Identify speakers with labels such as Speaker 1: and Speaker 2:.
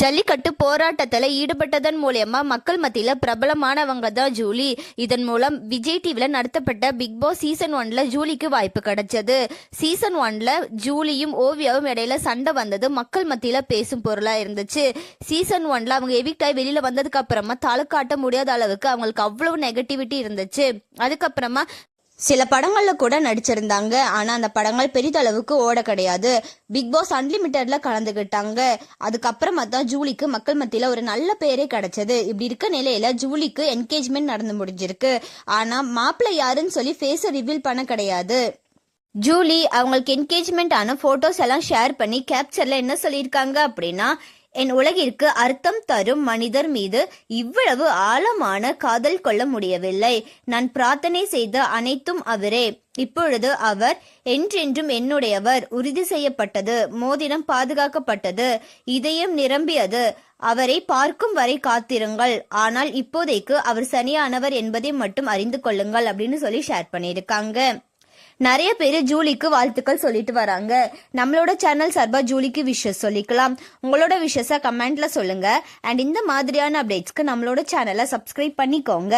Speaker 1: ஜல்லிக்கட்டு போராட்டத்துல ஈடுபட்டதன் மூலமா மக்கள் மத்தியில பிரபலமானவங்க தான் ஜூலி. இதன் மூலம் விஜய் டிவில நடத்தப்பட்ட பிக் பாஸ் சீசன் 1ல ஜூலிக்கு வாய்ப்பு கிடைச்சது. சீசன் 1ல ஜூலியும் ஓவியாவும் இடையில சண்டை வந்தது மக்கள் மத்தியில பேசும் பொருளா இருந்துச்சு. சீசன் 1ல அவங்க எவிக்ட் ஆகி வெளியில வந்ததுக்கு அப்புறமா தலை காட்ட முடியாத அளவுக்கு அவங்களுக்கு அவ்வளவு நெகட்டிவிட்டி இருந்துச்சு. அதுக்கப்புறமா சில படங்கள்ல கூட நடிச்சிருந்தாங்க. ஆனா அந்த படங்கள் பெரிதளவுக்கு ஓட கிடையாது. பிக் பாஸ் அன்லிமிட்டட்ல கலந்துகிட்டாங்க. அதுக்கப்புறமா தான் ஜூலிக்கு மக்கள் மத்தியில ஒரு நல்ல பேரே கிடைச்சது. இப்படி இருக்க நிலையில ஜூலிக்கு என்கேஜ்மெண்ட் நடந்து முடிஞ்சிருக்கு. ஆனா மாப்பிள்ளை யாருன்னு சொல்லி ஃபேஸை ரிவீல் பண்ண கிடையாது. ஜூலி அவங்களுக்கு என்கேஜ்மெண்ட் ஆன போட்டோஸ் எல்லாம் ஷேர் பண்ணி கேப்சர்ல என்ன சொல்லியிருக்காங்க அப்படின்னா, என் உலகிற்கு அர்த்தம் தரும் மனிதர் மீது இவ்வளவு ஆழமான காதல் கொள்ள முடியவில்லை. நான் பிரார்த்தனை செய்த அனைத்தும் அவரே. இப்பொழுது அவர் என்றென்றும் என்னுடையவர். உறுதி செய்யப்பட்டது. மோதிரம் பாதுகாக்கப்பட்டது. இதயம் நிரம்பியது. அவரை பார்க்கும் வரை காத்திருங்கள். ஆனால் இப்போதைக்கு அவர் சரியானவர் என்பதை மட்டும் அறிந்து கொள்ளுங்கள் அப்படின்னு சொல்லி ஷேர் பண்ணியிருக்காங்க. நிறைய பேர் ஜூலிக்கு வாழ்த்துக்கள் சொல்லிட்டு வராங்க. நம்மளோட சேனல் சார்பா ஜூலிக்கு விஷஸ் சொல்லிக்கலாம். உங்களோட விஷஸை கமெண்ட்ல சொல்லுங்க. அண்ட் இந்த மாதிரியான அப்டேட்ஸ்க்கு நம்மளோட சேனலை சப்ஸ்கிரைப் பண்ணிக்கோங்க.